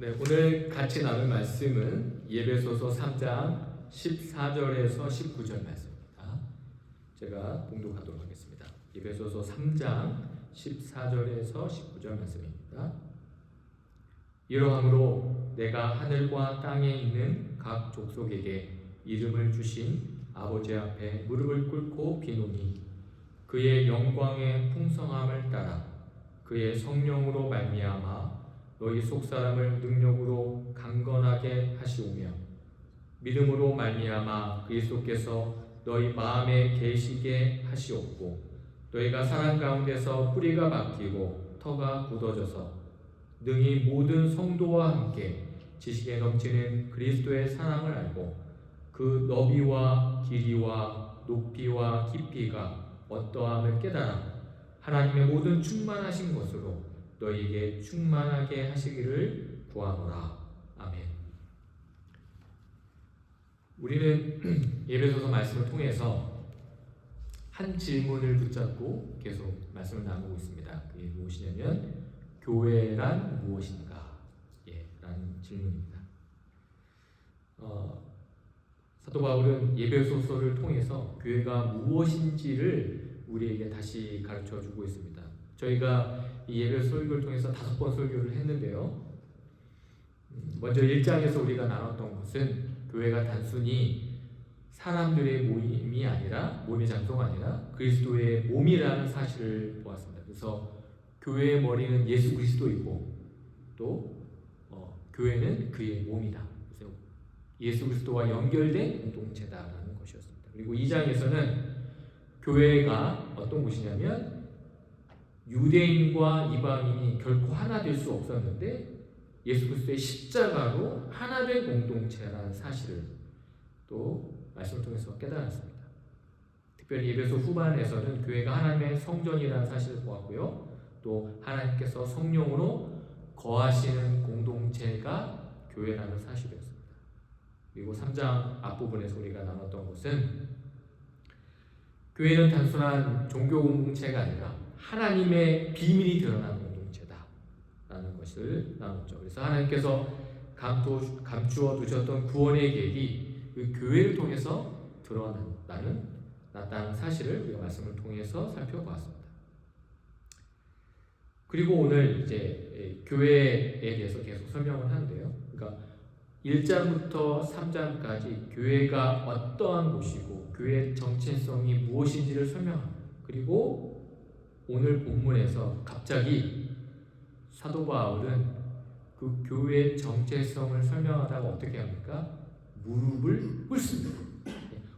네, 오늘 같이 나눌 말씀은 예배소서 3장 14절에서 19절 말씀입니다. 제가 봉독하도록 하겠습니다. 예배소서 3장 14절에서 19절 말씀입니다. 이러함으로 내가 하늘과 땅에 있는 각 족속에게 이름을 주신 아버지 앞에 무릎을 꿇고 비노니 그의 영광의 풍성함을 따라 그의 성령으로 말미암아 너희 속사람을 능력으로 강건하게 하시오며 믿음으로 말미암아 그리스도께서 너희 마음에 계시게 하시옵고 너희가 사랑 가운데서 뿌리가 박히고 터가 굳어져서 능히 모든 성도와 함께 지식에 넘치는 그리스도의 사랑을 알고 그 너비와 길이와 높이와 깊이가 어떠함을 깨달아 하나님의 모든 충만하신 것으로 너희에게 충만하게 하시기를 구하노라. 아멘. 우리는 예배소서 말씀을 통해서 한 질문을 붙잡고 계속 말씀을 나누고 있습니다. 그게 무엇이냐면 교회란 무엇인가? 라는 질문입니다. 사도 바울은 예배소서를 통해서 교회가 무엇인지를 우리에게 다시 가르쳐 주고 있습니다. 저희가 이 예배 설교를 통해서 5번 설교를 했는데요. 먼저 1장에서 우리가 나눴던 것은 교회가 단순히 사람들의 모임이 아니라 몸의 장소가 아니라 그리스도의 몸이라는 사실을 보았습니다. 그래서 교회의 머리는 예수 그리스도이고 또 교회는 그의 몸이다. 그래서 예수 그리스도와 연결된 공동체다라는 것이었습니다. 그리고 2장에서는 교회가 어떤 곳이냐면 유대인과 이방인이 결코 하나 될 수 없었는데 예수 그리스도의 십자가로 하나 된 공동체라는 사실을 또 말씀을 통해서 깨달았습니다. 특별히 예배소 후반에서는 교회가 하나님의 성전이라는 사실을 보았고요. 또 하나님께서 성령으로 거하시는 공동체가 교회라는 사실이었습니다. 그리고 3장 앞부분에서 우리가 나눴던 것은 교회는 단순한 종교 공동체가 아니라 하나님의 비밀이 드러난 공동체다라는 것을 나눴죠. 그래서 하나님께서 감추어 두셨던 구원의 계획이 그 교회를 통해서 나타나는 사실을 우리가 말씀을 통해서 살펴보았습니다. 그리고 오늘 이제 교회에 대해서 계속 설명을 하는데요. 그러니까 1장부터 3장까지 교회가 어떠한 곳이고 교회의 정체성이 무엇인지를 설명합니다. 그리고 오늘 본문에서 갑자기 사도 바울은 그 교회의 정체성을 설명하다가 어떻게 합니까? 무릎을 꿇습니다.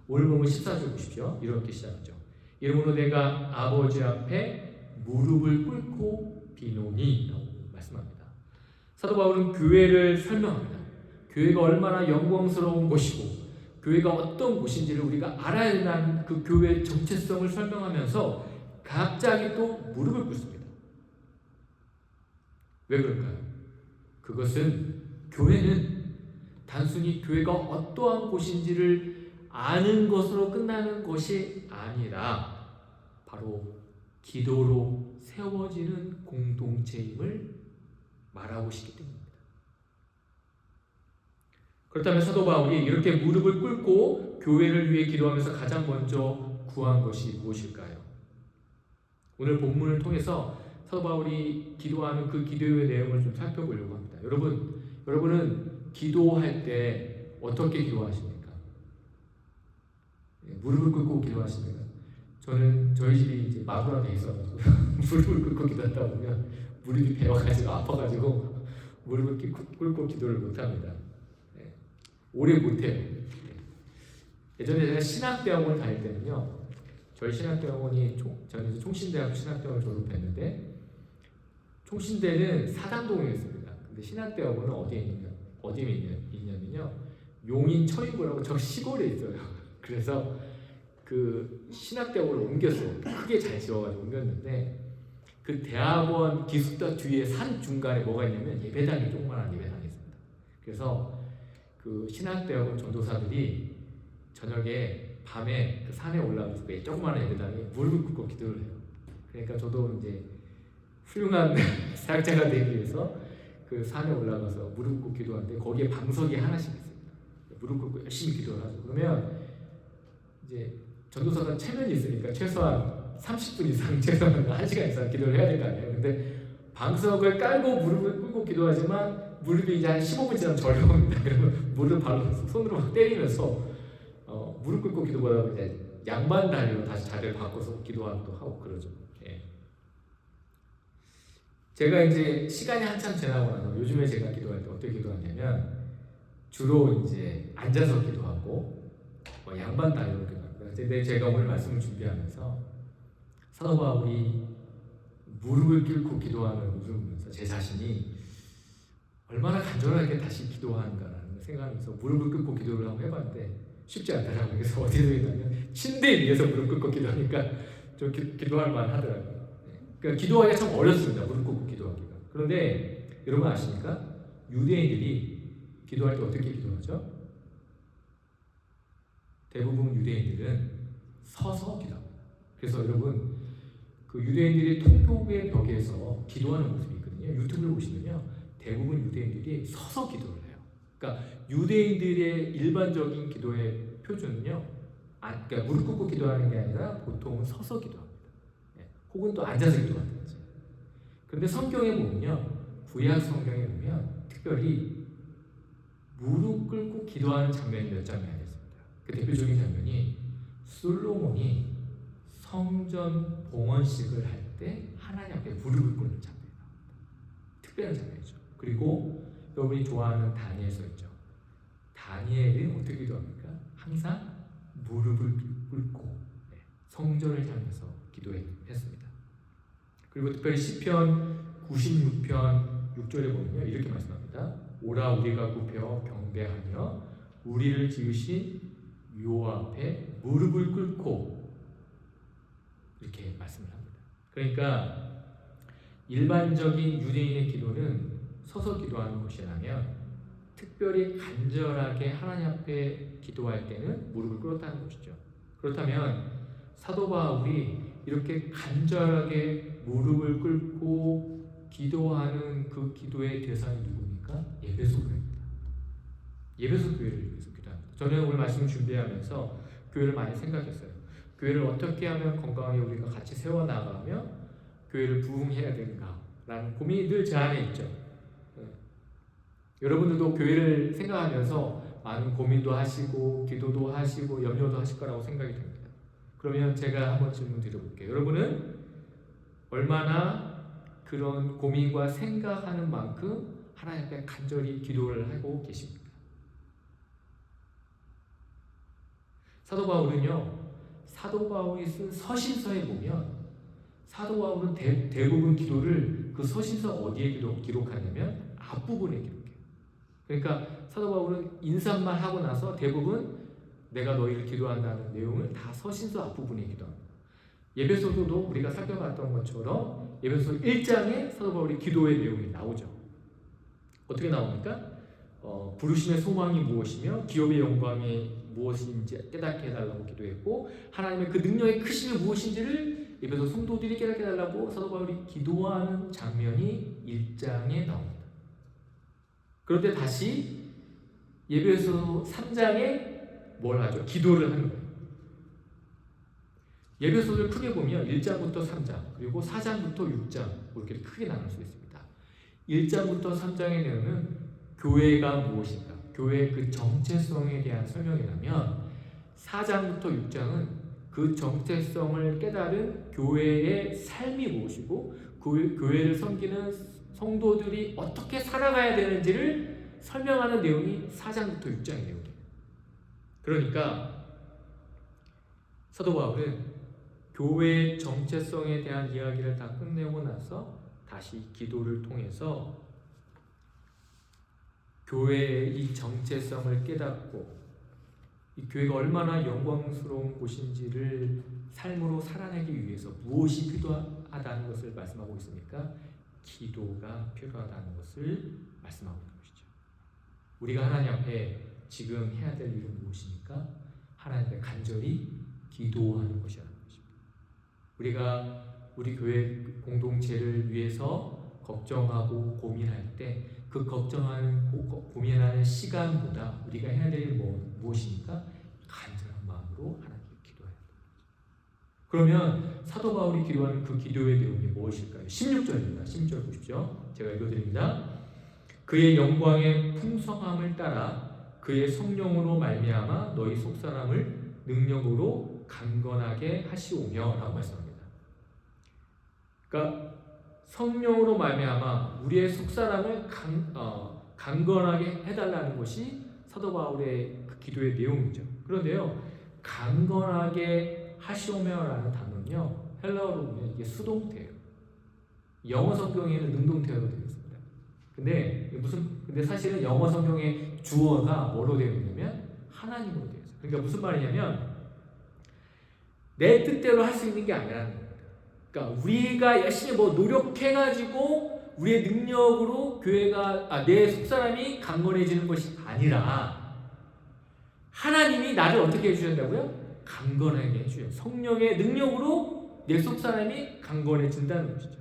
오늘 본문 14절 보십시오. 이렇게 시작하죠. 이러므로 내가 아버지 앞에 무릎을 꿇고 비노니 라고 말씀합니다. 사도 바울은 교회를 설명합니다. 교회가 얼마나 영광스러운 곳이고 교회가 어떤 곳인지를 우리가 알아야 된다는 그 교회의 정체성을 설명하면서 갑자기 또 무릎을 꿇습니다. 왜 그럴까요? 그것은 교회는 단순히 교회가 어떠한 곳인지를 아는 것으로 끝나는 것이 아니라 바로 기도로 세워지는 공동체임을 말하고 싶기 때문입니다. 그렇다면 사도 바울이 이렇게 무릎을 꿇고 교회를 위해 기도하면서 가장 먼저 구한 것이 무엇일까요? 오늘 본문을 통해서 사도 바울이 기도하는 그 기도의 내용을 좀 살펴보려고 합니다. 여러분은 기도할 때 어떻게 기도하십니까? 무릎을 꿇고 기도하십니까? 저는 저희 집이 이제 마구라 돼 있어가지고 무릎을 꿇고 기도하다 보면 무릎이 베어가지고 아파가지고 무릎을 꿇고 기도를 못합니다. 오래 못해요. 예전에 제가 신학대학원 다닐 때는요. 저희 신학대학원이 저는 총신대학교 신학대학원을 졸업했는데 총신대는 사당동에 있습니다. 근데 신학대학원은 어디에 있냐면요. 용인 철인구라고 저 시골에 있어요. 그래서 그 신학대학원을 옮겼어요. 크게 잘 지어가지고 옮겼는데 그 대학원 기숙사 뒤에 산 중간에 뭐가 있냐면 예배당이 조그만한 예배당이 있습니다. 그래서 그 신학대학원 전도사들이 저녁에 밤에 그 산에 올라가서 그 조그마한 예배당에 무릎을 꿇고 기도를 해요. 그러니까 저도 이제 훌륭한 사역자가 되기 위해서 그 그 산에 올라가서 무릎 꿇고 기도하는데 거기에 방석이 하나씩 있습니다. 무릎 꿇고 열심히 기도를 하죠. 그러면 이제 전도사가 체면이 있으니까 최소한 30분 이상, 최소한 1시간 이상 기도를 해야 될 거 아니에요. 근데 방석을 깔고 무릎을 꿇고 기도하지만 무릎이 이제 한 15분 지나면 저려옵니다. 그러면 무릎 발로 손으로 막 때리면서 무릎 꿇고 기도하다가 이제 양반 다리로 다시 자리를 바꿔서 기도하기도 하고 그러죠. 예. 제가 이제 시간이 한참 지나고 나서 요즘에 제가 기도할 때 어떻게 기도하냐면 주로 이제 앉아서 기도하고 양반 다리로 기도합니다. 근데 제가 오늘 말씀을 준비하면서 사도 바울이 무릎을 꿇고 기도하는 모습을 보면서 제 자신이 얼마나 간절하게 다시 기도하는가라는 생각하면서 무릎을 꿇고 기도를 한번 해봤는데 쉽지 않더라고요. 그래서 어디에 있냐면 침대 위에서 무릎 꿇고 기도하니까 좀 기도할 만하더라고요. 그러니까 기도하기가 참 어렵습니다. 무릎 꿇고 기도하기가. 그런데 여러분 아십니까? 유대인들이 기도할 때 어떻게 기도하죠? 대부분 유대인들은 서서 기도합니다. 그래서 여러분 그 유대인들이 통곡의 벽에서 기도하는 모습이 있거든요. 유튜브를 보시면요. 대부분 유대인들이 서서 기도를 해요. 그러니까 유대인들의 일반적인 기도의 표준은요. 그러니까 무릎 꿇고 기도하는 게 아니라 보통은 서서 기도합니다. 혹은 또 앉아서 기도하든지. 그런데 성경에 보면요. 구약 성경에 보면 특별히 무릎 꿇고 기도하는 장면이 몇 장면이 있습니다. 그 대표적인 장면이 솔로몬이 성전 봉헌식을 할 때 하나님 앞에 무릎을 꿇는 장면이 나옵니다. 특별한 장면이죠. 그리고 여러분이 좋아하는 다니엘서 있죠. 다니엘은 어떻게 기도합니까? 항상 무릎을 꿇고 성전을 향해서 기도했습니다. 그리고 특별히 시편 96편 6절에 보면요. 이렇게 말씀합니다. 오라 우리가 굽혀 경배하며 우리를 지으신 여호와 앞에 무릎을 꿇고 이렇게 말씀을 합니다. 그러니까 일반적인 유대인의 기도는 서서 기도하는 것이라면 특별히 간절하게 하나님 앞에 기도할 때는 무릎을 꿇었다는 것이죠. 그렇다면 사도 바울이 이렇게 간절하게 무릎을 꿇고 기도하는 그 기도의 대상이 누굽니까? 에베소 교회입니다. 에베소 교회를 위해서 기도합니다. 저는 오늘 말씀을 준비하면서 교회를 많이 생각했어요. 교회를 어떻게 하면 건강하게 우리가 같이 세워나가며 교회를 부흥해야 되는가라는 고민이 늘 제 안에 있죠. 여러분들도 교회를 생각하면서 많은 고민도 하시고 기도도 하시고 염려도 하실 거라고 생각이 됩니다. 그러면 제가 한번 질문 드려볼게요. 여러분은 얼마나 그런 고민과 생각하는 만큼 하나님 앞에 간절히 기도를 하고 계십니까? 사도 바울은요. 사도 바울이 쓴 서신서에 보면 사도 바울은 대부분 기도를 그 서신서 어디에 기록하냐면 앞부분에 기록해요. 그러니까 사도 바울은 인사만 하고 나서 대부분 내가 너희를 기도한다는 내용을 다 서신서 앞부분에 기도합니다. 예배소서도 우리가 살펴봤던 것처럼 예배소 1장에 사도 바울의 기도의 내용이 나오죠. 어떻게 나옵니까? 부르심의 소망이 무엇이며 기업의 영광이 무엇인지 깨닫게 해달라고 기도했고 하나님의 그 능력의 크심이 무엇인지를 예배소 성도들이 깨닫게 해달라고 사도 바울이 기도하는 장면이 1장에 나옵니다. 그런데 다시 예배소 3장에 뭘 하죠? 기도를 하는 거예요. 예배소를 크게 보면 1장부터 3장 그리고 4장부터 6장 이렇게 크게 나눌 수 있습니다. 1장부터 3장의 내용은 교회가 무엇인가, 교회의 그 정체성에 대한 설명이라면 4장부터 6장은 그 정체성을 깨달은 교회의 삶이 무엇이고 교회를 섬기는 성도들이 어떻게 살아가야 되는지를 설명하는 내용이 4장부터 6장의 내용입니다. 그러니까 사도 바울은 교회의 정체성에 대한 이야기를 다 끝내고 나서 다시 기도를 통해서 교회의 이 정체성을 깨닫고 이 교회가 얼마나 영광스러운 곳인지를 삶으로 살아내기 위해서 무엇이 필요하다는 것을 말씀하고 있으니까 기도가 필요하다는 것을 말씀하고 있는 것이죠. 우리가 하나님 앞에 지금 해야 될 일은 무엇입니까? 하나님 앞에 간절히 기도하는 것이라는 것입니다. 우리가 우리 교회 공동체를 위해서 걱정하고 고민할 때 그 걱정하는 고민하는 시간보다 우리가 해야 될 일 무엇입니까? 간절한 마음으로 하나님께 기도해야 됩니다. 그러면 사도 바울이 기도하는 그 기도의 내용이 무엇일까요? 16절입니다. 16절 보십시오. 제가 읽어드립니다. 그의 영광의 풍성함을 따라 그의 성령으로 말미암아 너희 속사람을 능력으로 강건하게 하시오며 라고 말씀합니다. 그러니까 성령으로 말미암아 우리의 속사람을 강건하게 해달라는 것이 사도 바울의 그 기도의 내용이죠. 그런데요, 강건하게 하시오며라는 단어는요, 헬라어로 보면 이게 수동태예요. 영어 성경에는 능동태로 되어 있습니다. 근데 사실은 영어 성경의 주어가 뭐로 되어 있냐면 하나님으로 되어 있어요. 그러니까 무슨 말이냐면 내 뜻대로 할 수 있는 게 아니라는 거예요. 그러니까 우리가 열심히 노력해가지고 우리의 능력으로 내 속사람이 강건해지는 것이 아니라 하나님이 나를 어떻게 해주신다고요? 강건하게 해주셔요. 성령의 능력으로 내 속사람이 강건해진다는 것이죠.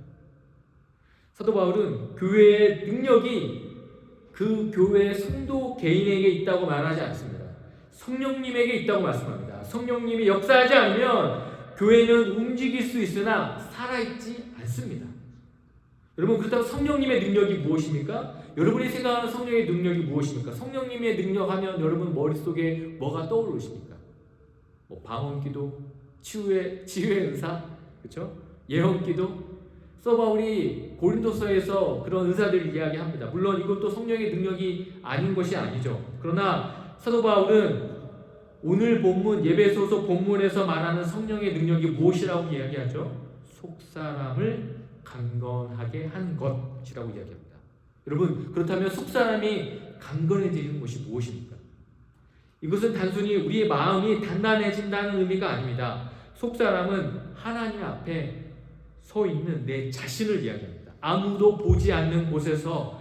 사도 바울은 교회의 능력이 그 교회의 성도 개인에게 있다고 말하지 않습니다. 성령님에게 있다고 말씀합니다. 성령님이 역사하지 않으면 교회는 움직일 수 있으나 살아있지 않습니다. 여러분, 그렇다고 성령님의 능력이 무엇입니까? 여러분이 생각하는 성령의 능력이 무엇입니까? 성령님의 능력하면 여러분 머릿속에 뭐가 떠오르십니까? 방언기도, 치유의 은사, 그렇죠? 예언기도. 사도 바울이 고린도서에서 그런 은사들을 이야기합니다. 물론 이것도 성령의 능력이 아닌 것이 아니죠. 그러나 사도 바울은 오늘 본문 에베소서 본문에서 말하는 성령의 능력이 무엇이라고 이야기하죠? 속사람을 강건하게 하는 것이라고 이야기합니다. 여러분, 그렇다면 속사람이 강건해지는 것이 무엇입니까? 이것은 단순히 우리의 마음이 단단해진다는 의미가 아닙니다. 속사람은 하나님 앞에 서 있는 내 자신을 이야기합니다. 아무도 보지 않는 곳에서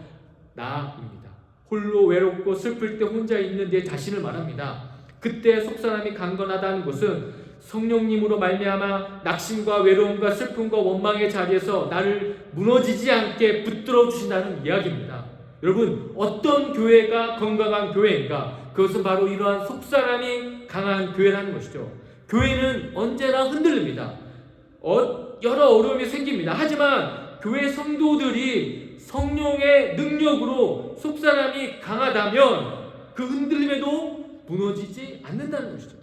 나입니다. 홀로 외롭고 슬플 때 혼자 있는 내 자신을 말합니다. 그때 속사람이 강건하다는 것은 성령님으로 말미암아 낙심과 외로움과 슬픔과 원망의 자리에서 나를 무너지지 않게 붙들어 주신다는 이야기입니다. 여러분, 어떤 교회가 건강한 교회인가? 그것은 바로 이러한 속사람이 강한 교회라는 것이죠. 교회는 언제나 흔들립니다. 여러 어려움이 생깁니다. 하지만 교회 성도들이 성령의 능력으로 속사람이 강하다면 그 흔들림에도 무너지지 않는다는 것이죠.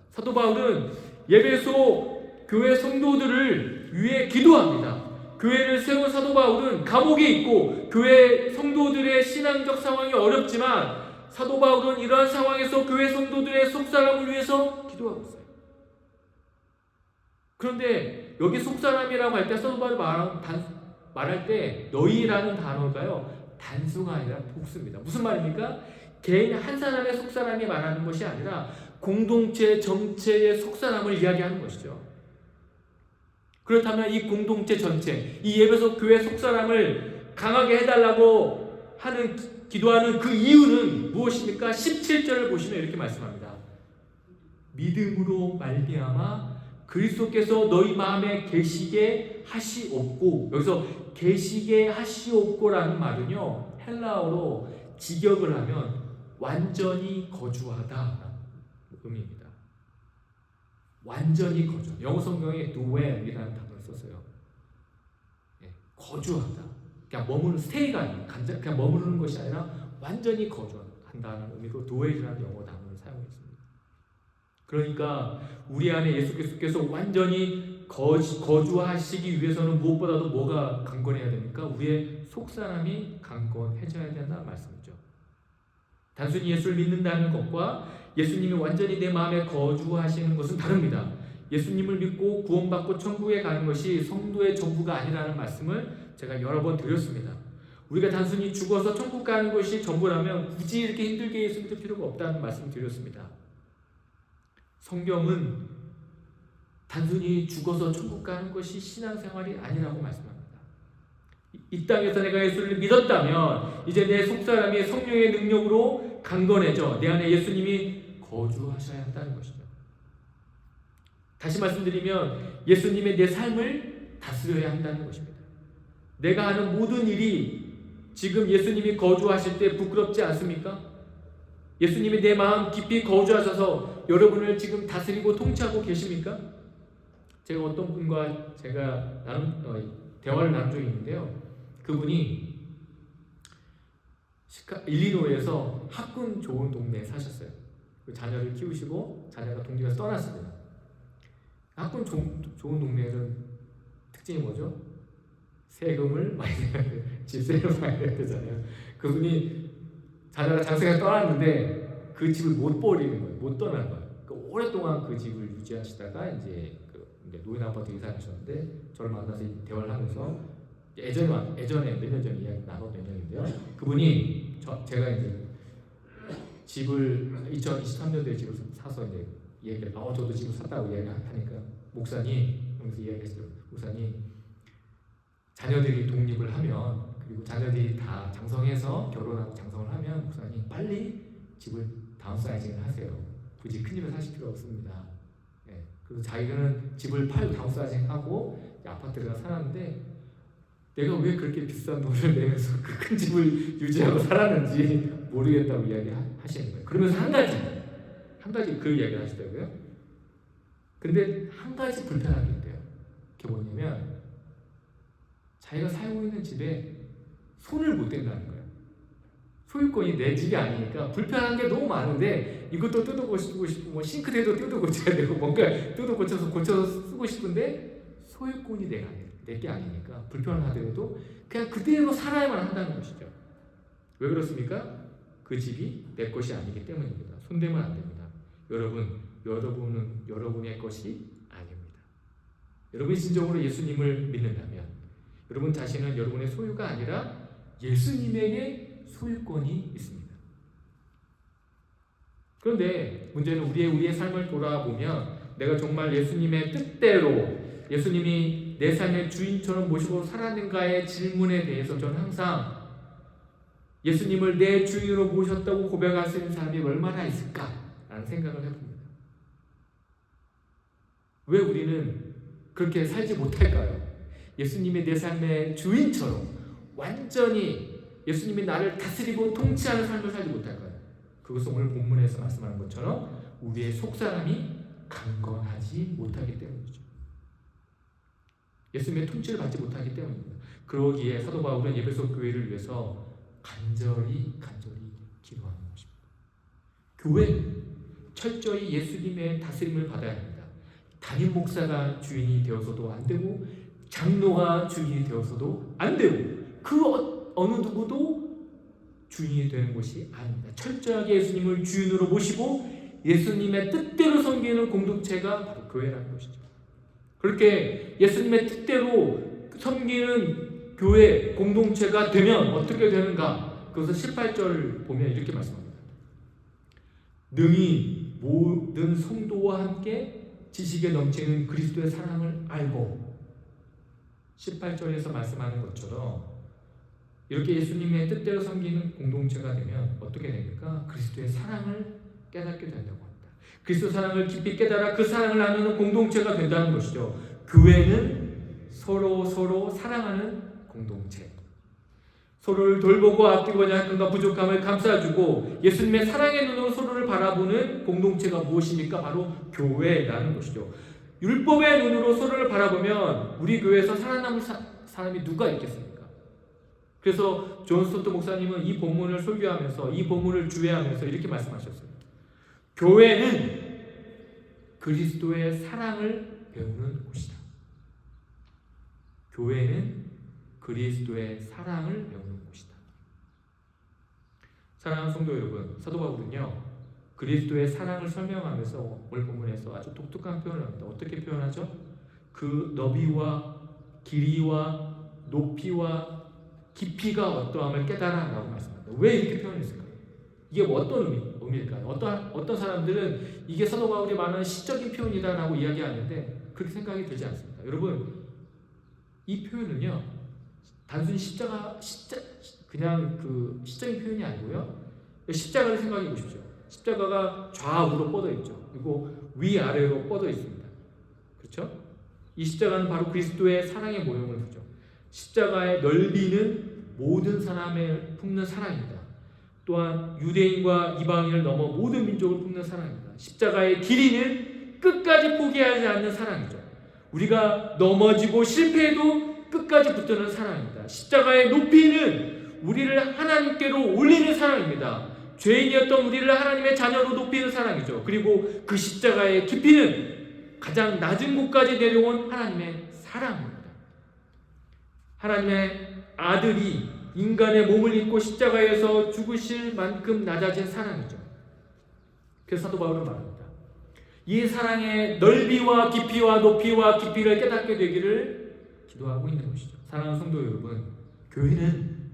사도 바울은 에베소 교회 성도들을 위해 기도합니다. 교회를 세운 사도 바울은 감옥에 있고 교회 성도들의 신앙적 상황이 어렵지만 사도 바울은 이러한 상황에서 교회 성도들의 속사람을 위해서 기도하고 있어요. 그런데 여기 속사람이라고 할 때 사도 바울이 말할 때 너희라는 단어가요, 단수가 아니라 복수입니다. 무슨 말입니까? 개인 한 사람의 속사람이 말하는 것이 아니라 공동체 전체의 속사람을 이야기하는 것이죠. 그렇다면 이 공동체 전체, 이 에베소 교회 속사람을 강하게 해달라고 기도하는 그 이유는 무엇입니까? 17절을 보시면 이렇게 말씀합니다. 믿음으로 말미암아 그리스도께서 너희 마음에 계시게 하시옵고, 여기서 계시게 하시옵고라는 말은요, 헬라어로 직역을 하면 완전히 거주하다 의미입니다. 완전히 거주. 영어 성경에 dwell이라는 단어를 썼어요. 거주하다. 그냥 머무는 스테이가 아니라 그냥 머무르는 것이 아니라 완전히 거주한다는 의미로 dwell이라는 영어 단어를 사용했습니다. 그러니까 우리 안에 예수 그리스도께서 완전히 거주하시기 위해서는 무엇보다도 뭐가 강건해야 됩니까? 우리의 속사람이 강건해져야 된다는 말씀이죠. 단순히 예수를 믿는다는 것과 예수님이 완전히 내 마음에 거주하시는 것은 다릅니다. 예수님을 믿고 구원받고 천국에 가는 것이 성도의 전부가 아니라는 말씀을 제가 여러 번 드렸습니다. 우리가 단순히 죽어서 천국 가는 것이 전부라면 굳이 이렇게 힘들게 예수 믿을 필요가 없다는 말씀을 드렸습니다. 성경은 단순히 죽어서 천국 가는 것이 신앙생활이 아니라고 말씀합니다. 이 땅에서 내가 예수를 믿었다면 이제 내 속사람이 성령의 능력으로 강건해져 내 안에 예수님이 거주하셔야 한다는 것이죠. 다시 말씀드리면 예수님의 내 삶을 다스려야 한다는 것입니다. 내가 하는 모든 일이 지금 예수님이 거주하실 때 부끄럽지 않습니까? 예수님이 내 마음 깊이 거주하셔서 여러분을 지금 다스리고 통치하고 계십니까? 제가 어떤 분과 제가 대화를 나눈 적이 있는데요. 그분이 일리노이에서 학군 좋은 동네에 사셨어요. 자녀를 키우시고 자녀가 동네에서 떠났습니다. 학군 좋은 동네에는 특징이 뭐죠? 세금을 많이 집세를 많이 내야 되잖아요. 그분이 자녀가 장세가 떠났는데 그 집을 못 버리는 거예요. 못 떠나는 거예요. 그러니까 오랫동안 그 집을 유지하시다가 이제 노인 아파트 이사하셨는데 저를 만나서 대화를 하면서 예전에 몇 년 전에 이야기 나눴던 얘기인데요. 그분이 제가 이제 집을 2023년도에 집을 사서 이제 얘기를 저도 집을 샀다고 이야기하니까 목사님 그러면서 이야기했어요. 목사님 자녀들이 독립을 하면 그리고 자녀들이 다 장성해서 결혼하고 장성을 하면 목사님 빨리 집을 다운사이징을 하세요. 굳이 큰 집에 사실 필요 없습니다. 네. 그래서 자기는 집을 팔고 다운사이징하고 아파트를 살았는데 내가 왜 그렇게 비싼 돈을 내면서 그 큰 집을 유지하고 살았는지 모르겠다고 이야기하시는 거예요. 그러면서 한 가지 그 이야기를 하시더라고요. 근데 한 가지 불편한 게 있대요. 그게 뭐냐면 자기가 살고 있는 집에 손을 못 댄다는 거예요. 소유권이 내 집이 아니니까 불편한 게 너무 많은데 이것도 뜯어 고치고 싶고 뭐 싱크대도 뜯어 고쳐야 되고 뭔가 뜯어 고쳐서 쓰고 싶은데 소유권이 내 게 아니니까 불편하더라도 그냥 그대로 살아야만 한다는 것이죠. 왜 그렇습니까? 그 집이 내 것이 아니기 때문입니다. 손대면 안 됩니다. 여러분은 여러분의 것이 아닙니다. 여러분이 진정으로 예수님을 믿는다면 여러분 자신은 여러분의 소유가 아니라 예수님에게 소유권이 있습니다. 그런데 문제는 우리의 삶을 돌아보면 내가 정말 예수님의 뜻대로 예수님이 내 삶의 주인처럼 모시고 살았는가의 질문에 대해서 저는 항상 예수님을 내 주인으로 모셨다고 고백할 수 있는 사람이 얼마나 있을까라는 생각을 해봅니다. 왜 우리는 그렇게 살지 못할까요? 예수님이 내 삶의 주인처럼 완전히 예수님이 나를 다스리고 통치하는 삶을 살지 못할까요? 그것은 오늘 본문에서 말씀하는 것처럼 우리의 속사람이 강건하지 못하기 때문이죠. 예수님의 통치를 받지 못하기 때문입니다. 그러기에 사도 바울은 에베소 교회를 위해서 간절히 기도하는 것입니다. 교회는 철저히 예수님의 다스림을 받아야 합니다. 담임 목사가 주인이 되어서도 안 되고 장로가 주인이 되어서도 안 되고 그 어느 누구도 주인이 되는 것이 아닙니다. 철저하게 예수님을 주인으로 모시고 예수님의 뜻대로 섬기는 공동체가 바로 교회라는 것이죠. 그렇게 예수님의 뜻대로 섬기는 교회 공동체가 되면 어떻게 되는가? 그것을 18절 보면 이렇게 말씀합니다. 능히 모든 성도와 함께 지식에 넘치는 그리스도의 사랑을 알고 18절에서 말씀하는 것처럼 이렇게 예수님의 뜻대로 섬기는 공동체가 되면 어떻게 됩니까? 그리스도의 사랑을 깨닫게 된다고 합니다. 그리스도 사랑을 깊이 깨달아 그 사랑을 나누는 공동체가 된다는 것이죠. 교회는 서로 사랑하는 공동체. 서로를 돌보고 아끼고자 약함과 부족함을 감싸주고 예수님의 사랑의 눈으로 서로를 바라보는 공동체가 무엇입니까? 바로 교회라는 것이죠. 율법의 눈으로 서로를 바라보면 우리 교회에서 살아남을 사람이 누가 있겠습니까? 그래서 존 스토트 목사님은 이 본문을 설교하면서 이 본문을 주회하면서 이렇게 말씀하셨어요. 교회는 그리스도의 사랑을 배우는 곳이다. 교회는 그리스도의 사랑을 배우는 곳이다. 사랑하는 성도 여러분, 사도 바울은요 그리스도의 사랑을 설명하면서 오늘 본문에서 아주 독특한 표현을 합니다. 어떻게 표현하죠? 그 너비와 길이와 높이와 깊이가 어떠함을 깨달아 라고 말씀합니다. 왜 이렇게 표현했을까요? 이게 뭐 어떤 의미일까요? 어떤 사람들은 이게 사도 바울이 말하는 시적인 표현이다라고 이야기하는데 그렇게 생각이 들지 않습니다. 여러분, 이 표현은요 단순히 그냥 그 시적인 표현이 아니고요. 십자가를 생각해 보십시오. 십자가가 좌우로 뻗어 있죠. 그리고 위아래로 뻗어 있습니다. 그렇죠? 이 십자가는 바로 그리스도의 사랑의 모형을 보죠. 십자가의 넓이는 모든 사람을 품는 사랑입니다. 또한 유대인과 이방인을 넘어 모든 민족을 품는 사랑입니다. 십자가의 길이는 끝까지 포기하지 않는 사랑이죠. 우리가 넘어지고 실패해도 끝까지 붙드는 사랑입니다. 십자가의 높이는 우리를 하나님께로 올리는 사랑입니다. 죄인이었던 우리를 하나님의 자녀로 높이는 사랑이죠. 그리고 그 십자가의 깊이는 가장 낮은 곳까지 내려온 하나님의 사랑입니다. 하나님의 아들이 인간의 몸을 입고 십자가에서 죽으실 만큼 낮아진 사랑이죠. 그래서 사도 바울은 말합니다. 이 사랑의 넓이와 깊이와 높이와 깊이를 깨닫게 되기를 기도하고 있는 것이죠. 사랑하는 성도 여러분, 교회는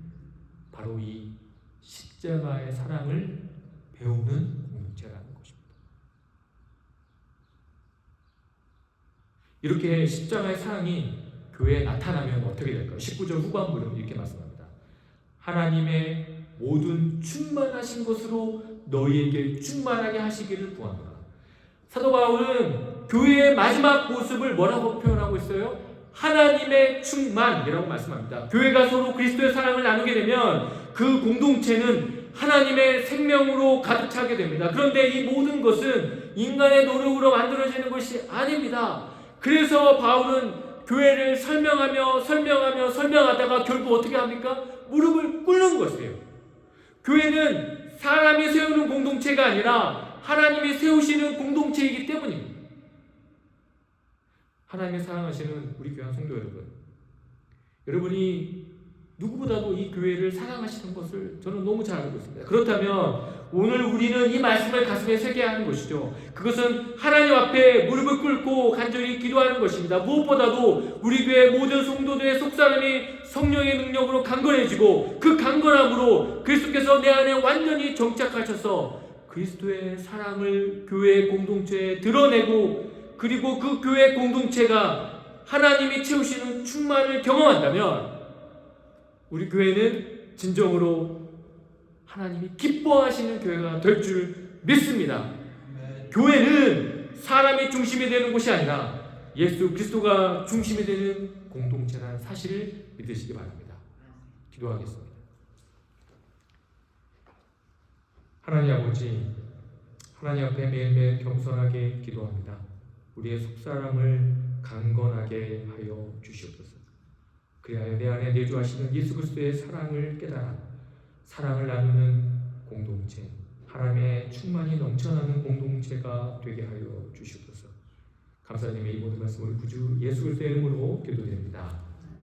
바로 이 십자가의 사랑을 배우는 공동체라는 것입니다. 이렇게 십자가의 사랑이 교회에 나타나면 어떻게 될까요? 19절 후반부는 이렇게 말씀합니다. 하나님의 모든 충만하신 것으로 너희에게 충만하게 하시기를 구합니다. 사도 바울은 교회의 마지막 모습을 뭐라고 표현하고 있어요? 하나님의 충만이라고 말씀합니다. 교회가 서로 그리스도의 사랑을 나누게 되면 그 공동체는 하나님의 생명으로 가득 차게 됩니다. 그런데 이 모든 것은 인간의 노력으로 만들어지는 것이 아닙니다. 그래서 바울은 교회를 설명하다가 결국 어떻게 합니까? 무릎을 꿇는 것이에요. 교회는 사람이 세우는 공동체가 아니라 하나님이 세우시는 공동체이기 때문입니다. 하나님의 사랑하시는 우리 교회 성도 여러분, 여러분이 누구보다도 이 교회를 사랑하시는 것을 저는 너무 잘 알고 있습니다. 그렇다면 오늘 우리는 이 말씀을 가슴에 새겨야 하는 것이죠. 그것은 하나님 앞에 무릎을 꿇고 간절히 기도하는 것입니다. 무엇보다도 우리 교회 모든 성도들의 속사람이 성령의 능력으로 강건해지고 그 강건함으로 그리스도께서 내 안에 완전히 정착하셔서 그리스도의 사랑을 교회 공동체에 드러내고 그리고 그 교회 공동체가 하나님이 채우시는 충만을 경험한다면 우리 교회는 진정으로 하나님이 기뻐하시는 교회가 될 줄 믿습니다. 교회는 사람이 중심이 되는 곳이 아니라 예수 그리스도가 중심이 되는 공동체라는 사실을 믿으시기 바랍니다. 기도하겠습니다. 하나님 아버지, 하나님 앞에 매일매일 겸손하게 기도합니다. 우리의 속사람을 강건하게 하여 주시옵소서. 그리하여 내 안에 내주하시는 예수 그리스도의 사랑을 깨달아 사랑을 나누는 공동체, 하나님의 충만히 넘쳐나는 공동체가 되게 하여 주시옵소서. 감사드리며 이 모든 말씀을 구주 예수 그리스도의 이름으로 기도드립니다.